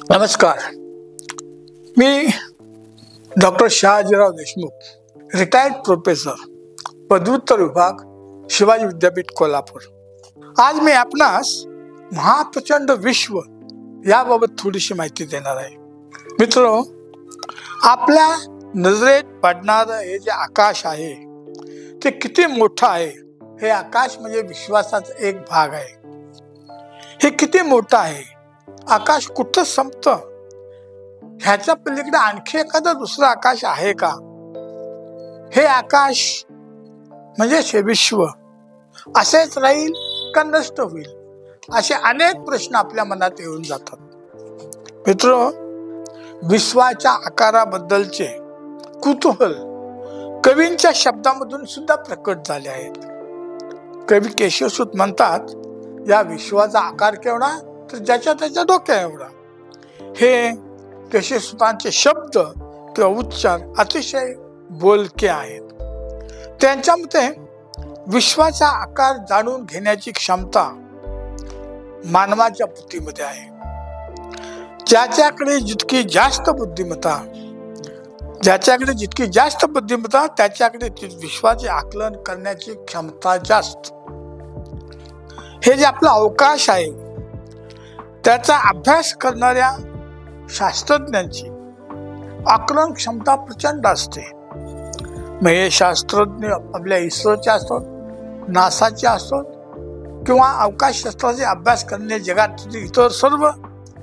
नमस्कार, मी doctor Shahajirao Deshmukh, retired professor, पदव्युत्तर विभाग, शिवाजी विद्यापीठ, कोल्हापूर। आज मी आपणास महाप्रचंड विश्व याबाबत थोडीशी माहिती देणार आहे। मित्रो, आपल्या नजरेत पडणारं हे जे आकाश आहे ते किती मोठं आहे। हे आकाश म्हणजे विश्वासाचा एक भाग आहे। हे किती मोठं आहे, आकाश कुठं संपतं, ह्याच्या पलीकडे आणखी एखादं दुसरं आकाश आहे का? हे आकाश म्हणजे हे विश्व असेच राहील का नष्ट होईल, असे अनेक प्रश्न आपल्या मनात येऊन जातात। मित्रो, विश्वाच्या आकाराबद्दलचे कुतूहल कवींच्या शब्दामधून सुद्धा प्रकट झाले आहेत। कवी केशवसूत म्हणतात, या विश्वाचा आकार केवढा तर ज्याच्या त्याच्या डोक्या एवढा। हे केशवसूतांचे शब्द किंवा उच्चार अतिशय बोलके आहेत। त्यांच्या मते विश्वाचा आकार जाणून घेण्याची क्षमता मानवाच्या बुद्धीमध्ये आहे। ज्याच्याकडे जितकी जास्त बुद्धिमत्ता त्याच्याकडे विश्वाचे आकलन करण्याची क्षमता जास्त। हे जे आपला अवकाश आहे त्याचा अभ्यास करणाऱ्या शास्त्रज्ञांची आकलन क्षमता प्रचंड असते। मग हे शास्त्रज्ञ आपल्या इस्रोचे असतात, नासाचे असतात किंवा अवकाश शास्त्राचे अभ्यास करणे जगात इतर सर्व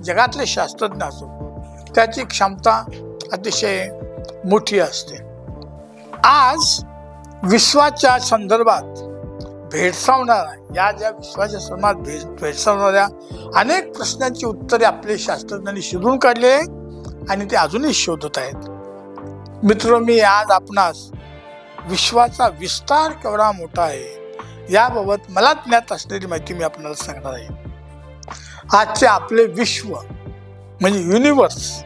जगातले शास्त्रज्ञ असतात, त्याची क्षमता अतिशय मोठी असते। आज विश्वाच्या संदर्भात भेडसावणारा या ज्या विश्वाच्या संदर्भात भेडसावणाऱ्या अनेक प्रश्नांची उत्तरे आपले शास्त्रज्ञांनी शोधून काढले आणि ते अजूनही शोधत आहेत। मित्र, मी आज आपणास विश्वाचा विस्तार केवढा मोठा आहे याबाबत मला ज्ञात असलेली माहिती मी आपल्याला सांगणार आहे। आजचे आपले विश्व म्हणजे युनिवर्स,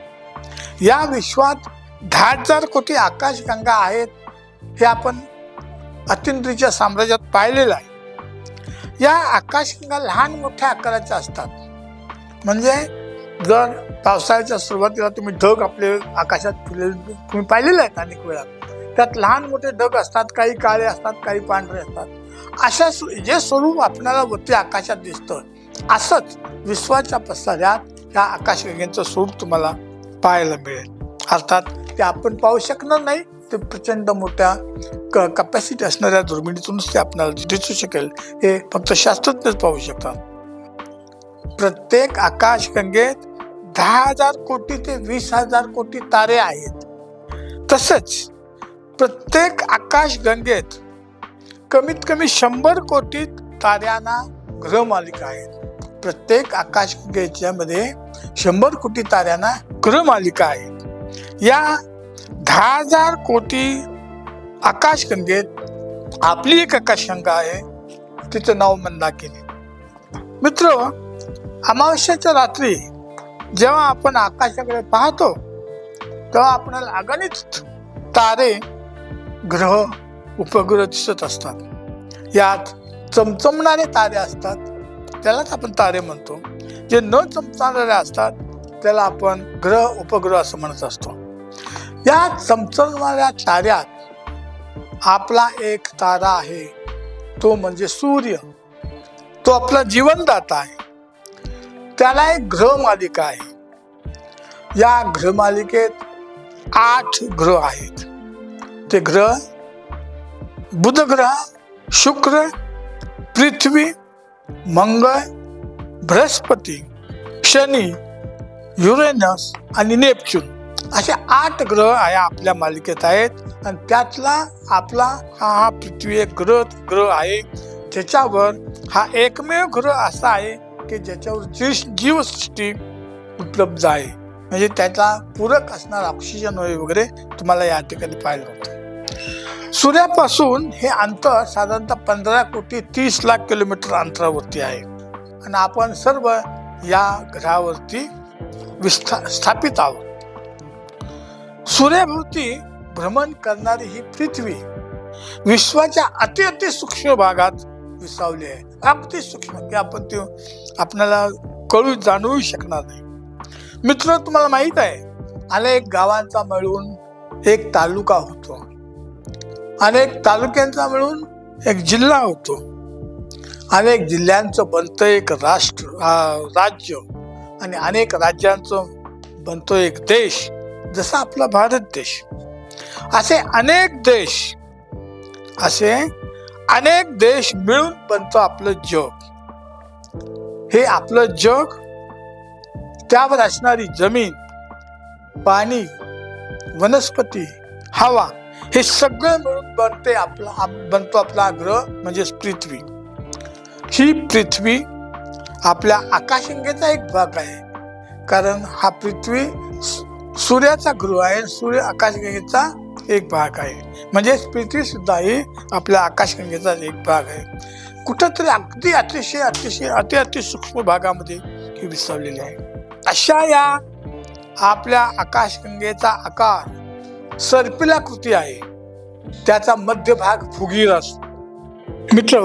या विश्वात 10,000 कोटी आकाशगंगा आहेत हे आपण अतिंद्रियच्या साम्राज्यात पाहिलेलं आहे। या आकाशगंगा लहान मोठ्या आकाराच्या असतात। म्हणजे जर पावसाळ्याच्या सुरुवातीला तुम्ही ढग आपले आकाशात फिरलेले तुम्ही पाहिलेले आहेत अनेक वेळा, त्यात लहान मोठे ढग असतात, काही काळे असतात, काही पांढरे असतात। अशा जे स्वरूप आपल्याला वरती आकाशात दिसतं, असंच विश्वाच्या पसाऱ्यात या आकाशगंगेचं स्वरूप तुम्हाला पाहायला मिळेल। अर्थात ते आपण पाहू शकणार नाही, ते प्रचंड मोठ्या कॅपॅसिटी असणाऱ्या दुर्बिणीतूनच ते आपल्याला दिसू शकेल। हे फक्त शास्त्रज्ञच पाहू शकतात। प्रत्येक आकाशगंगेत 10,000 कोटी ते 20,000 कोटी तारे आहेत। तसंच प्रत्येक आकाशगंगेत कमीत कमी 100 कोटी ताऱ्यांना ग्रहमालिका आहेत। प्रत्येक आकाशगंगेच्या मध्ये 100 कोटी ताऱ्यांना ग्रहमालिका आहे। या 10,000 कोटी आकाशगंगेत आपली एक आकाशगंगा आहे, तिचं नाव मंदाकिनी। मित्र, अमावस्येच्या रात्री जेव्हा आपण आकाशाकडे पाहतो तेव्हा आपल्याला अगणित तारे, ग्रह, उपग्रह दिसत असतात। यात चमचमणारे तारे असतात, त्यालाच आपण तारे म्हणतो। जे न चमचणारे असतात त्याला आपण ग्रह, उपग्रह असं म्हणत असतो। या चमचमणाऱ्या ताऱ्यात आपला एक तारा आहे, तो म्हणजे सूर्य। तो आपला जीवनदाता आहे। त्याला एक ग्रहमालिका आहे। या ग्रहमालिकेत 8 ग्रह आहेत। ते ग्रह बुध ग्रह, शुक्र, पृथ्वी, मंगळ, बृहस्पती, शनी, युरेनस आणि नेपच्यून असे 8 ग्रह या आपल्या मालिकेत आहेत। आणि त्यातला आपला हा पृथ्वी एक ग्रह आहे, ज्याच्यावर हा एकमेव ग्रह असा आहे की ज्याच्यावर जीवसृष्टी उपलब्ध आहे। म्हणजे त्याचा पूरक असणारा ऑक्सिजन वगैरे तुम्हाला या ठिकाणी पाहायला होतं। सूर्यापासून हे अंतर साधारणतः 15 कोटी 30 लाख किलोमीटर अंतरावरती आहे आणि आपण सर्व या ग्रहावरती स्थापित आहोत। सूर्याभोवती भ्रमण करणारी ही पृथ्वी विश्वाच्या अति सूक्ष्म भागात विसावली आहे। अगदी सूक्ष्म की आपण ते आपल्याला कळू जाणवू शकणार नाही। मित्र, तुम्हाला माहित आहे, अनेक गावांचा मिळून एक तालुका होतो, अनेक तालुक्यांचा मिळून एक जिल्हा होतो, अनेक जिल्ह्यांचं बनतं एक राज्य, आणि अनेक राज्यांचं बनतो एक देश, जसा आपला भारत देश. असे अनेक देश मिळून बनतं आपलं जग. हे आपलं जग, त्यावर असणारी जमीन, पाणी, वनस्पती, हवा, हे सगळं मिळून बनतो आपला ग्रह म्हणजेच पृथ्वी. ही पृथ्वी आपल्या आकाशगंगेचा एक भाग आहे, कारण हा पृथ्वी सूर्याचा ग्रह आहे, सूर्य आकाशगंगेचा एक भाग आहे. म्हणजेच पृथ्वी सुद्धा ही आपल्या आकाशगंगेचा एक भाग आहे. कुठंतरी अगदी अति सूक्ष्म भागामध्ये ही विसावलेली आहे. अशा या आपल्या आकाशगंगेचा आकार सर्पिलाकृती आहे. त्याचा मध्यभाग फुगीर असतो. मित्र,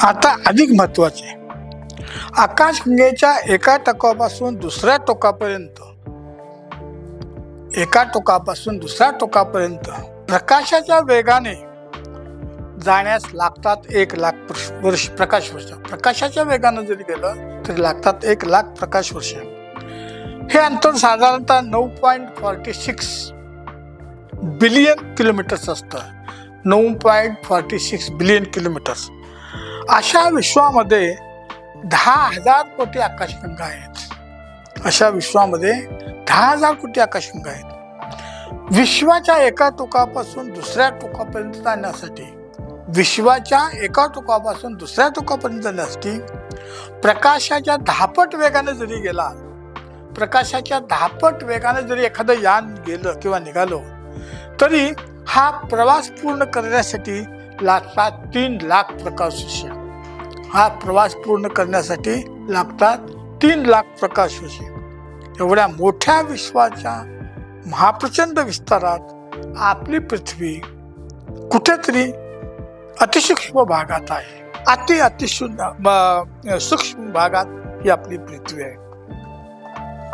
आता अधिक महत्वाचे, आकाशगंगेच्या एका टोकापासून दुसऱ्या टोकापर्यंत प्रकाशाच्या वेगाने जाण्यास लागतात 1,00,000 वर्ष, प्रकाश वर्ष. प्रकाशाच्या वेगाने जरी गेलं तरी लागतात 1,00,000 प्रकाश वर्ष. हे अंतर साधारणतः 9.46 बिलियन किलोमीटर्स असतं. 9.46 बिलियन किलोमीटर्स. अशा विश्वामध्ये 10,000 कोटी आकाशगंगा आहेत. अशा विश्वामध्ये 10,000 कोटी आकाशगंगा आहेत. विश्वाच्या एका टोकापासून दुसऱ्या टोकापर्यंत जाण्यासाठी प्रकाशाच्या 10 पट वेगाने जरी गेला, प्रकाशाच्या 10 पट वेगाने जरी एखादं यान गेलं किंवा निघालो, तरी हा प्रवास पूर्ण करण्यासाठी लागतात 3,00,000 प्रकाश वर्ष. हा प्रवास पूर्ण करण्यासाठी लागतात 3,00,000 प्रकाश वर्ष. एवढ्या मोठ्या विश्वाच्या महाप्रचंड विस्तारात आपली पृथ्वी कुठेतरी अतिसूक्ष्म भागात आहे. सूक्ष्म भागात ही आपली पृथ्वी आहे.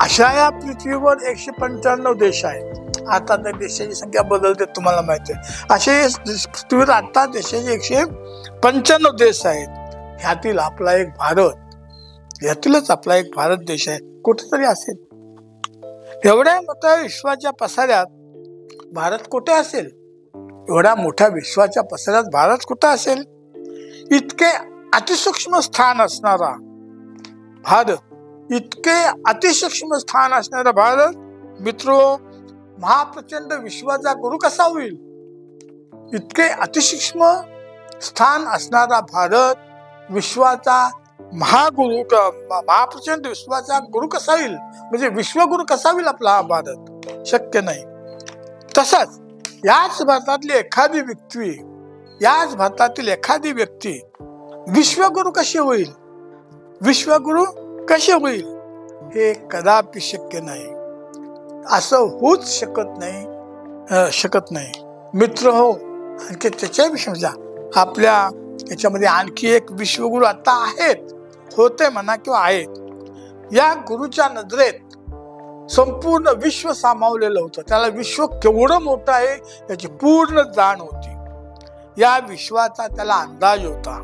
अशा या पृथ्वीवर 195 देश आहेत. आता त्या देशाची संख्या बदलते, तुम्हाला माहिती आहे. असे पृथ्वीवर आता देशाचे 195 देश आहेत. ह्यातीलच आपला एक भारत देश आहे. कुठेतरी असेल. एवढ्या मोठ्या विश्वाच्या पसाऱ्यात भारत कुठे असेल? एवढ्या मोठ्या विश्वाच्या पसाऱ्यात भारत कुठे असेल? इतके अतिसूक्ष्म स्थान असणारा भारत, मित्रो, महाप्रचंड विश्वाचा गुरु कसा होईल? इतके अतिसूक्ष्म स्थान असणारा भारत विश्वाचा महाप्रचंड विश्वाचा गुरु कसा होईल? म्हणजे विश्वगुरु कसा होईल आपला हा भारत? शक्य नाही. तसंच याच भारतातील एखादी व्यक्ती विश्वगुरु कशी होईल? हे कदापि शक्य नाही. असं होऊच शकत नाही. मित्र हो, आणखी त्याच्याविषयी आपल्या याच्यामध्ये आणखी एक विश्वगुरु आता होते म्हणा किंवा आहेत. या गुरुच्या नजरेत संपूर्ण विश्व सामावलेलं होतं. त्याला विश्व केवढं मोठं आहे याची पूर्ण जाण होती. या विश्वाचा त्याला अंदाज होता.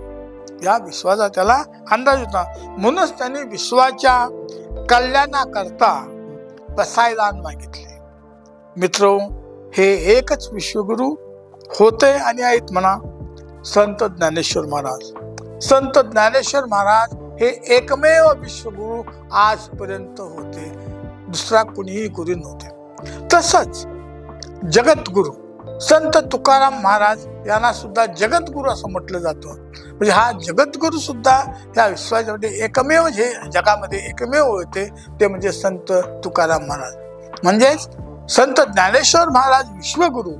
म्हणूनच त्यांनी विश्वाच्या कल्याणाकरता बसायदान मागितले. मित्रो, हे एकच विश्वगुरु होते आणि आहेत म्हणा, संत ज्ञानेश्वर महाराज हे एकमेव विश्वगुरु आजपर्यंत होते. दुसरा कोणीही गुरु नव्हते. तसंच जगद्गुरु संत तुकाराम महाराज यांना सुद्धा जगद्गुरु असं म्हटलं जातं. म्हणजे हा जगद्गुरु सुद्धा या विश्वामध्ये एकमेव, जे जगामध्ये एकमेव होते ते म्हणजे संत तुकाराम महाराज. म्हणजेच संत ज्ञानेश्वर महाराज विश्वगुरु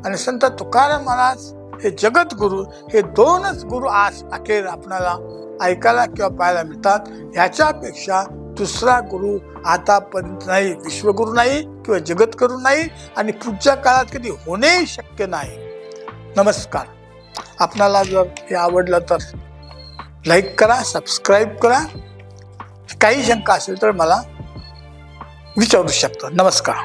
आणि संत तुकाराम महाराज हे जगद्गुरु, हे दोनच गुरु आज अखेर आपल्याला ऐकायला किंवा पाहायला मिळतात. ह्याच्यापेक्षा दुसरा गुरु आतापर्यंत नाही. विश्वगुरु नाही किंवा जगद्गुरु नाही आणि पुढच्या काळात कधी होणेही शक्य नाही. नमस्कार. आपल्याला जर हे आवडलं तर लाईक करा, सबस्क्राईब करा. काही शंका असेल तर मला विचारू शकता. नमस्कार.